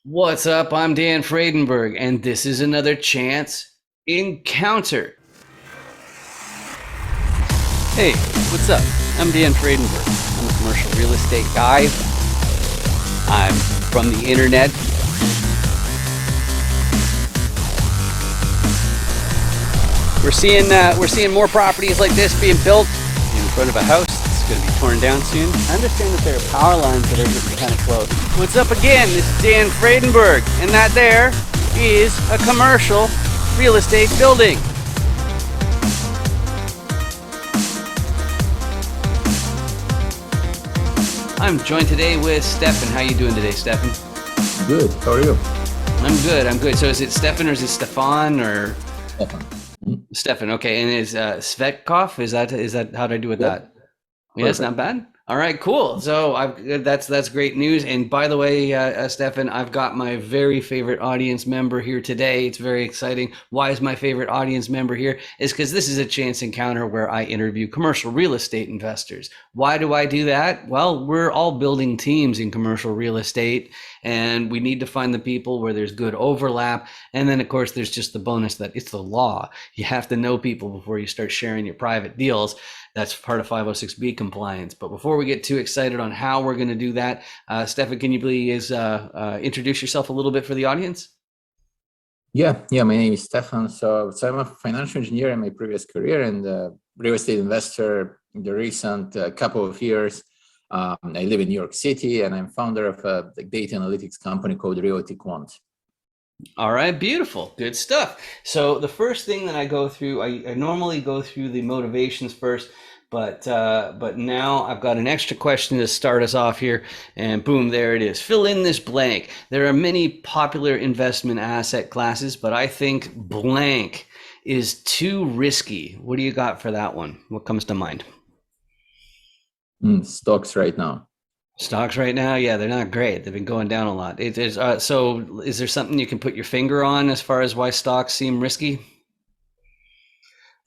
What's up? I'm Dan Fredenberg, and this is another Chance Encounter. Hey, what's up? I'm Dan Fredenberg. I'm a commercial real estate guy. I'm from the internet. We're seeing more properties like this being built in front of a house that's going to be torn down soon. I understand that there are power lines that are getting kind of close. What's up again? This is Dan Fredenberg, and that there is a commercial real estate building. I'm joined today with Stefan. How you doing today, Stefan? Good. How are you? I'm good. So is it Stefan or is it Stefan or Stefan. Stefan? Okay, and is Tsvetkov? Is that how did I do with Yep. that? Yeah, it's not bad. All right, cool. So that's great news. And by the way, Stefan, I've got my very favorite audience member here today. It's very exciting. Why is my favorite audience member here? Is because this is a chance encounter where I interview commercial real estate investors. Why do I do that? Well, we're all building teams in commercial real estate, and we need to find the people where there's good overlap. And then, of course, there's just the bonus that it's the law. You have to know people before you start sharing your private deals. That's part of 506B compliance. But before we get too excited on how we're going to do that, Stefan, can you please introduce yourself a little bit for the audience? Yeah. My name is Stefan. So I'm a financial engineer in my previous career and a real estate investor in the recent couple of years. I live in New York City, and I'm founder of a data analytics company called Realty Quant. All right, beautiful, good stuff. So the first thing that I go through, I normally go through the motivations first, but now I've got an extra question to start us off here, and boom, there it is. Fill in this blank. There are many popular investment asset classes, but I think blank is too risky. What do you got for that one? What comes to mind? Stocks right now. Stocks right now, yeah, they're not great. They've been going down a lot. It is so. Is there something you can put your finger on as far as why stocks seem risky?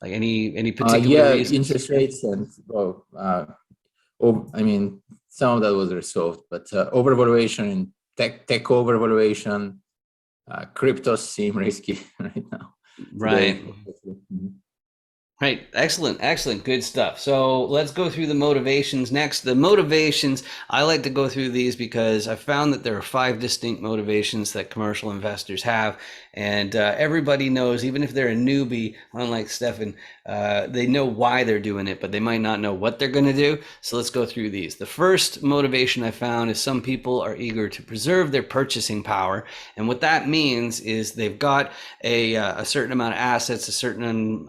Like any particular Yeah, reasons? interest rates and I mean, some of that was resolved, but overvaluation in tech overvaluation, cryptos seem risky right now Right. today. Mhm. Right. Excellent. Good stuff. So let's go through the motivations next. The motivations, I like to go through these because I found that there are five distinct motivations that commercial investors have. And everybody knows, even if they're a newbie, unlike Stefan, they know why they're doing it, but they might not know what they're going to do. So let's go through these. The first motivation I found is some people are eager to preserve their purchasing power. And what that means is they've got a certain amount of assets, a certain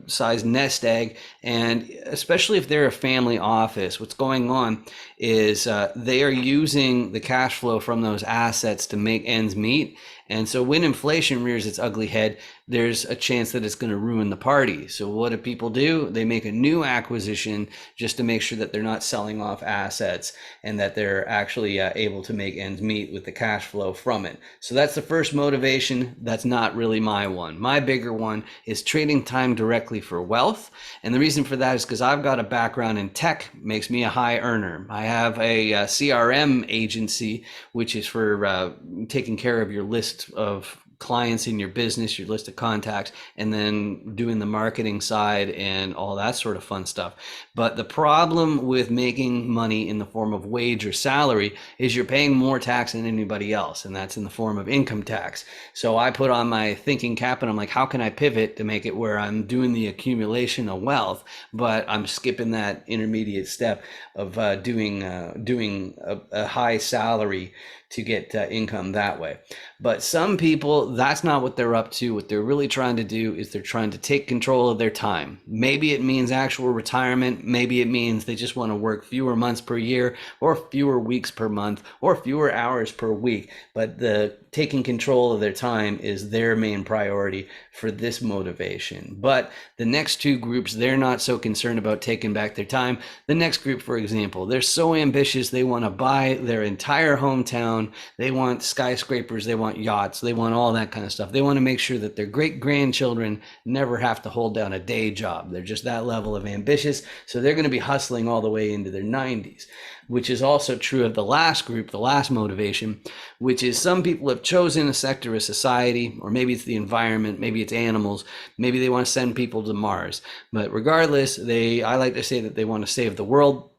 size nest egg, and especially if they're a family office, what's going on is they are using the cash flow from those assets to make ends meet. And so when inflation rears its ugly head, there's a chance that it's going to ruin the party. So what do people do? They make a new acquisition just to make sure that they're not selling off assets and that they're actually able to make ends meet with the cash flow from it. So that's the first motivation. That's not really my one. My bigger one is trading time directly for wealth. And the reason for that is because I've got a background in tech, makes me a high earner. I have a CRM agency, which is for taking care of your list of clients in your business, your list of contacts, and then doing the marketing side and all that sort of fun stuff. But the problem with making money in the form of wage or salary is you're paying more tax than anybody else, and that's in the form of income tax. So I put on my thinking cap and I'm like, how can I pivot to make it where I'm doing the accumulation of wealth, but I'm skipping that intermediate step of doing a high salary to get income that way. But some people, that's not what they're up to. What they're really trying to do is they're trying to take control of their time. Maybe it means actual retirement. Maybe it means they just want to work fewer months per year or fewer weeks per month or fewer hours per week. But the taking control of their time is their main priority for this motivation. But the next two groups, they're not so concerned about taking back their time. The next group, for example, they're so ambitious they want to buy their entire hometown loan. They want skyscrapers, they want yachts, they want all that kind of stuff. They want to make sure that their great grandchildren never have to hold down a day job. They're just that level of ambitious. So they're going to be hustling all the way into their 90s, which is also true of the last group, the last motivation, which is some people have chosen a sector of society, or maybe it's the environment, maybe it's animals, maybe they want to send people to Mars. But regardless, I like to say that they want to save the world.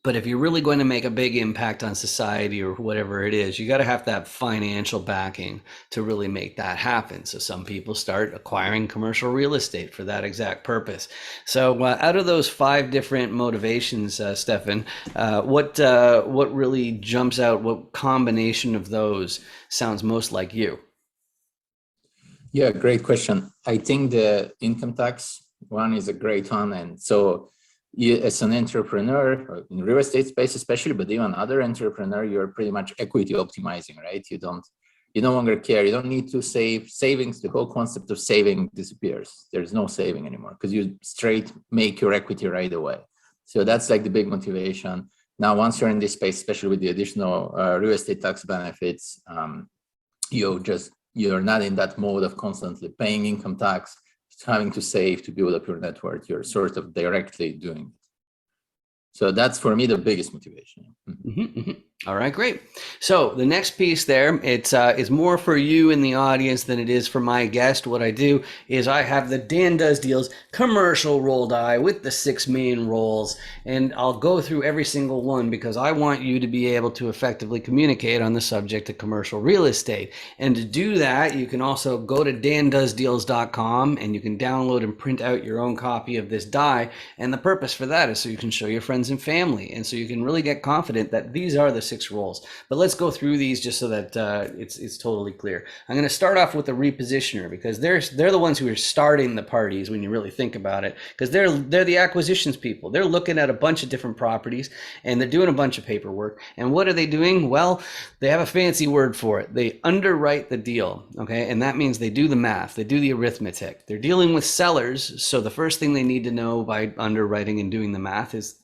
But if you're really going to make a big impact on society or whatever it is, you got to have that financial backing to really make that happen. So some people start acquiring commercial real estate for that exact purpose. So out of those 5 different motivations, Stefan, what really jumps out? What combination of those sounds most like you? Yeah, great question. I think the income tax one is a great one. And so you, as an entrepreneur in real estate space especially, but even other entrepreneur, you're pretty much equity optimizing, right? You no longer care. You don't need to save. Savings, the whole concept of saving disappears. There's no saving anymore because you straight make your equity right away. So that's like the big motivation. Now, once you're in this space, especially with the additional real estate tax benefits, you're not in that mode of constantly paying income tax, having to save to build up your net worth. You're sort of directly doing it. So that's for me the biggest motivation. Mm-hmm, mm-hmm. All right, great. So the next piece there, it's more for you in the audience than it is for my guest. What I do is I have the Dan Does Deals commercial roll die with the 6 main rolls, and I'll go through every single one because I want you to be able to effectively communicate on the subject of commercial real estate. And to do that, you can also go to dandoesdeals.com and you can download and print out your own copy of this die. And the purpose for that is so you can show your friends and family, and so you can really get confident that these are the 6 rolls. But let's go through these just so that it's totally clear. I'm going to start off with the repositioner because they're the ones who are starting the parties when you really think about it, because they're the acquisitions people. They're looking at a bunch of different properties and they're doing a bunch of paperwork. And what are they doing? Well, they have a fancy word for it. They underwrite the deal, okay? And that means they do the math, they do the arithmetic. They're dealing with sellers, so the first thing they need to know by underwriting and doing the math is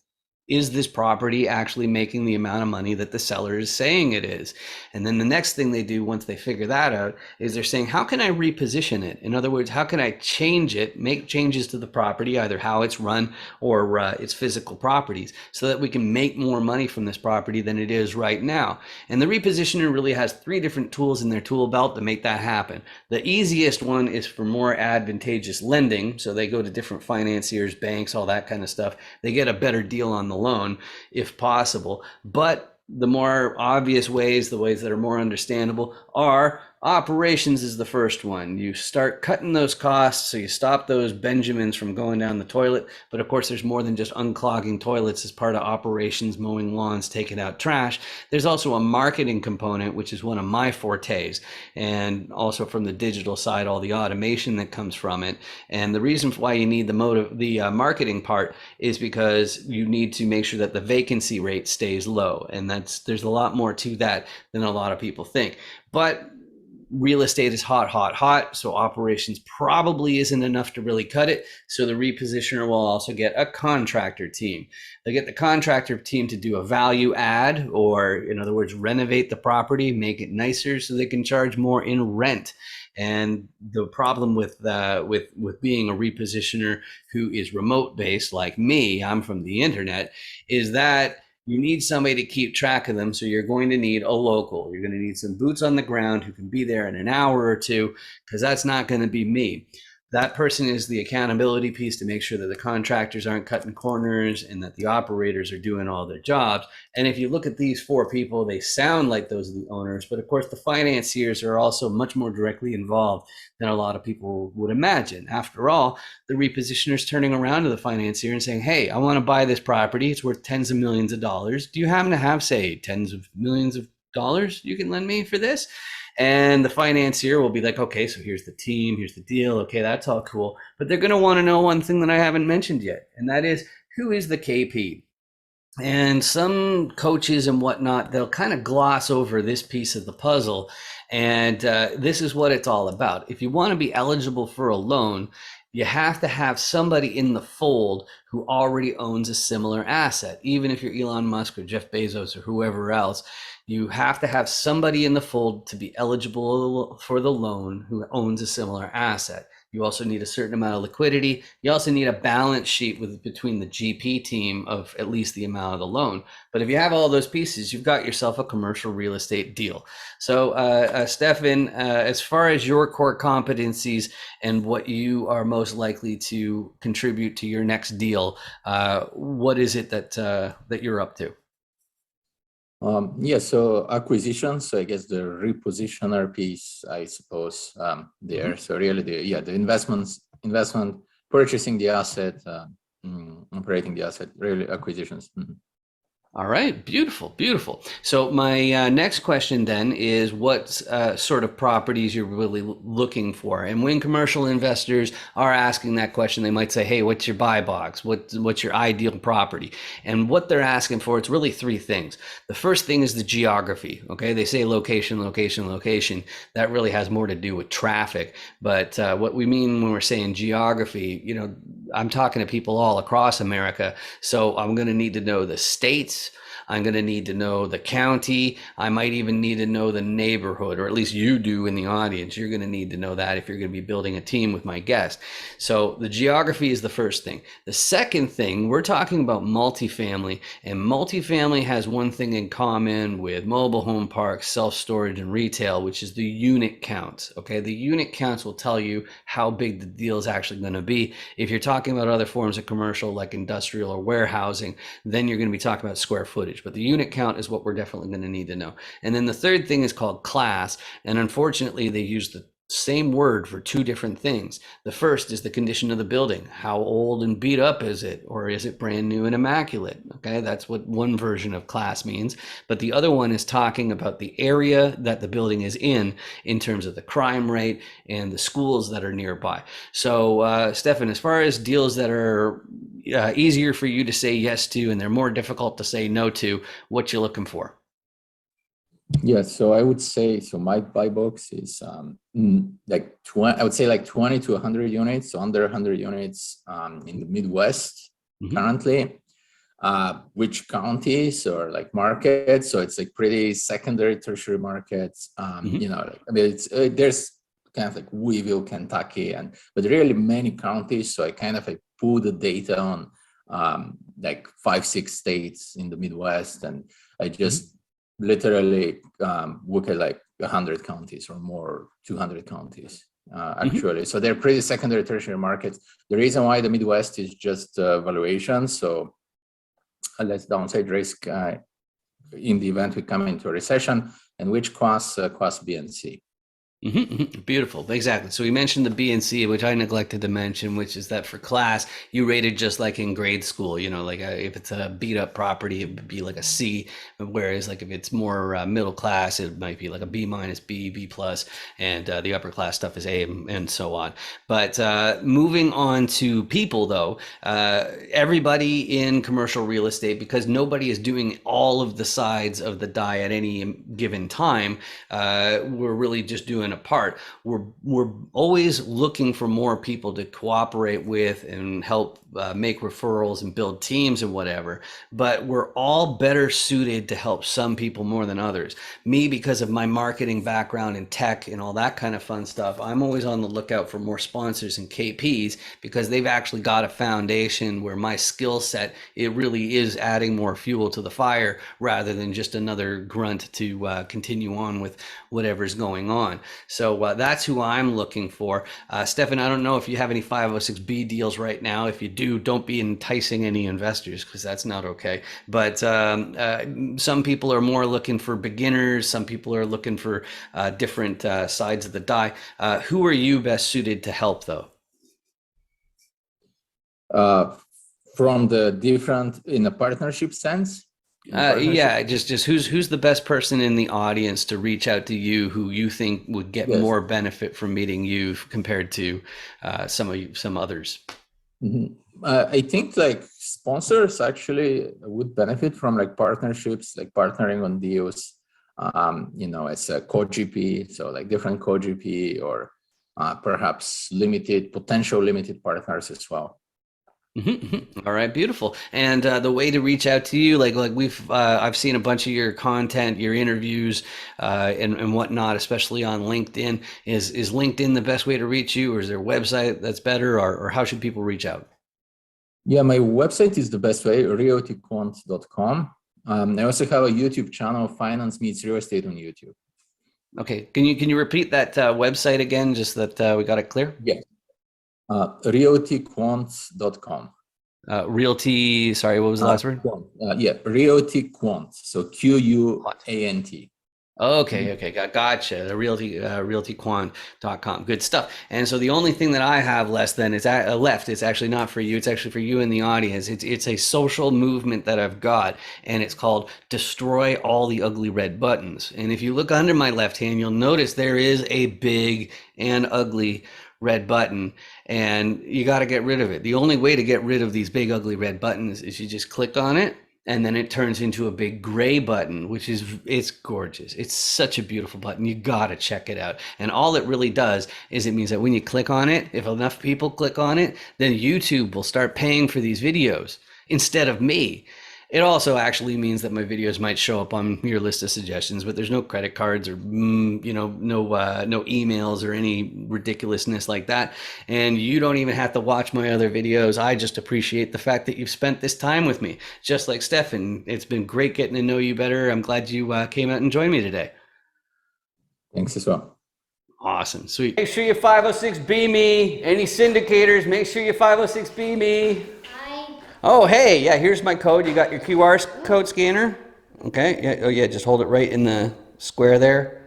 this property actually making the amount of money that the seller is saying it is? And then the next thing they do once they figure that out is they're saying, how can I reposition it? In other words, how can I change it, make changes to the property, either how it's run or its physical properties, so that we can make more money from this property than it is right now? And the repositioner really has 3 different tools in their tool belt to make that happen. The easiest one is for more advantageous lending. So they go to different financiers, banks, all that kind of stuff. They get a better deal on the loan if possible. But the more obvious ways, the ways that are more understandable, are operations is the first one. You start cutting those costs, so you stop those Benjamins from going down the toilet. But of course, there's more than just unclogging toilets as part of operations, mowing lawns, taking out trash. There's also a marketing component, which is one of my fortes, and also from the digital side, all the automation that comes from it. And the reason why you need the marketing part is because you need to make sure that the vacancy rate stays low, and there's a lot more to that than a lot of people think. But real estate is hot, so operations probably isn't enough to really cut it. So the repositioner will also get a contractor team. They get the contractor team to do a value add, or in other words, renovate the property, make it nicer so they can charge more in rent. And the problem with being a repositioner who is remote based like me, I'm from the internet, is that you need somebody to keep track of them. So you're going to need a local. You're going to need some boots on the ground who can be there in an hour or two, because that's not going to be me. That person is the accountability piece to make sure that the contractors aren't cutting corners and that the operators are doing all their jobs. And if you look at these 4 people, they sound like those are the owners, but of course the financiers are also much more directly involved than a lot of people would imagine. After all, the repositioner is turning around to the financier and saying, hey, I want to buy this property. It's worth tens of millions of dollars. Do you happen to have, say, tens of millions of dollars you can lend me for this? And the financier will be like, okay, so here's the team, here's the deal. Okay, that's all cool. But they're going to want to know one thing that I haven't mentioned yet, and that is, who is the KP? And some coaches and whatnot, they'll kind of gloss over this piece of the puzzle. And this is what it's all about. If you want to be eligible for a loan, you have to have somebody in the fold who already owns a similar asset. Even if you're Elon Musk or Jeff Bezos or whoever else, you have to have somebody in the fold to be eligible for the loan who owns a similar asset. You also need a certain amount of liquidity. You also need a balance sheet between the GP team of at least the amount of the loan. But if you have all those pieces, you've got yourself a commercial real estate deal. So, Stefan, as far as your core competencies and what you are most likely to contribute to your next deal, what is it that you're up to? Yeah, so acquisitions, so I guess the repositioner piece, I suppose, there. So really, the investment, purchasing the asset, operating the asset, really acquisitions. All right, beautiful, beautiful. So my next question then is what sort of properties you're really looking for? And when commercial investors are asking that question, they might say, "Hey, what's your buy box? What's your ideal property?" And what they're asking for, it's really three things. The first thing is the geography. Okay, they say location, location, location. That really has more to do with traffic. But what we mean when we're saying geography, I'm talking to people all across America, so I'm going to need to know the states. I'm going to need to know the county. I might even need to know the neighborhood, or at least you do in the audience. You're going to need to know that if you're going to be building a team with my guest. So the geography is the first thing. The second thing, we're talking about multifamily, and multifamily has one thing in common with mobile home parks, self-storage, and retail, which is the unit count. Okay, the unit counts will tell you how big the deal is actually going to be. If you're talking about other forms of commercial like industrial or warehousing, then you're going to be talking about square footage. But the unit count is what we're definitely going to need to know. And then the third thing is called class. And unfortunately, they use the same word for two different things. The first is the condition of the building. How old and beat up is it? Or is it brand new and immaculate? Okay, that's what one version of class means. But the other one is talking about the area that the building is in terms of the crime rate and the schools that are nearby. So, Stefan, as far as deals that are easier for you to say yes to and they're more difficult to say no to, what you looking for? Yeah, so I would say, so my buy box is like 20, I would say like 20 to 100 units, so under 100 units in the Midwest currently. Which counties or like markets? So it's like pretty secondary, tertiary markets. It's there's kind of like Louisville, Kentucky, but really many counties. So I kind of like pull the data on like 5-6 states in the Midwest, and I just literally look at like 100 counties or more, 200 counties actually. So they're pretty secondary, tertiary markets. The reason why the Midwest is just valuation, so less downside risk in the event we come into a recession, and which class B and C. Beautiful. Exactly. So we mentioned the B and C, which I neglected to mention, which is that for class, you rated just like in grade school, like if it's a beat up property, it would be like a C. Whereas like if it's more middle class, it might be like a B minus, B plus, and the upper class stuff is A and so on. But moving on to people though, everybody in commercial real estate, because nobody is doing all of the sides of the die at any given time, we're really just doing a part. We're always looking for more people to cooperate with and help make referrals and build teams and whatever, but we're all better suited to help some people more than others. Me, because of my marketing background in tech and all that kind of fun stuff, I'm always on the lookout for more sponsors and KPs because they've actually got a foundation where my skill set, it really is adding more fuel to the fire rather than just another grunt to continue on with whatever's going on. So that's who I'm looking for. Stefan, I don't know if you have any 506B deals right now. If you do, don't be enticing any investors because that's not okay. But some people are more looking for beginners. Some people are looking for different sides of the die. Who are you best suited to help though? From the different, in a partnership sense? Yeah, just who's the best person in the audience to reach out to you who you think would get more benefit from meeting you compared to some others? I think like sponsors actually would benefit from like partnerships, like partnering on deals, as a co-GP, so like different co-GP or perhaps potential limited partners as well. All right, beautiful. And the way to reach out to you, like I've seen a bunch of your content, your interviews, and whatnot, especially on LinkedIn. Is LinkedIn the best way to reach you, or is there a website that's better, or how should people reach out? Yeah, my website is the best way, realtyquant.com. I also have a YouTube channel, Finance Meets Real Estate, on YouTube. Okay, can you repeat that website again, just that we got it clear? Yes. Realtyquant.com. Realty, sorry, what was the last word? Yeah, Realtyquant. So QUANT. Okay, gotcha. The realtyquant.com. Good stuff. And so the only thing that I have left is actually not for you. It's actually for you in the audience. It's a social movement that I've got, and it's called Destroy All the Ugly Red Buttons. And if you look under my left hand, you'll notice there is a big and ugly red button, and you got to get rid of it. The only way to get rid of these big ugly red buttons is you just click on it, and then it turns into a big gray button, it's gorgeous. It's such a beautiful button. You gotta check it out. And all it really does is it means that when you click on it, if enough people click on it, then YouTube will start paying for these videos instead of me. It also actually means that my videos might show up on your list of suggestions, but there's no credit cards or no emails or any ridiculousness like that. And you don't even have to watch my other videos. I just appreciate the fact that you've spent this time with me. Just like Stefan, it's been great getting to know you better. I'm glad you came out and joined me today. Thanks as well. Awesome, sweet. Make sure you 506B me. Any syndicators, make sure you 506B me. Oh, hey, yeah, here's my code. You got your QR code scanner? Okay, yeah, oh yeah, just hold it right in the square there.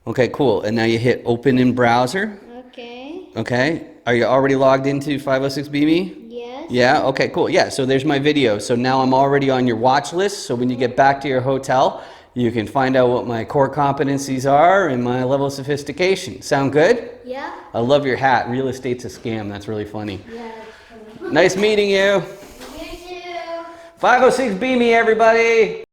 Okay, cool. And now you hit open in browser. Okay. Okay, are you already logged into 506BME? Yes. Yeah, okay, cool. Yeah, so there's my video. So now I'm already on your watch list. So when you get back to your hotel, you can find out what my core competencies are and my level of sophistication. Sound good? Yeah. I love your hat. Real estate's a scam. That's really funny. Yeah. Nice meeting you. You too. 506B me, everybody.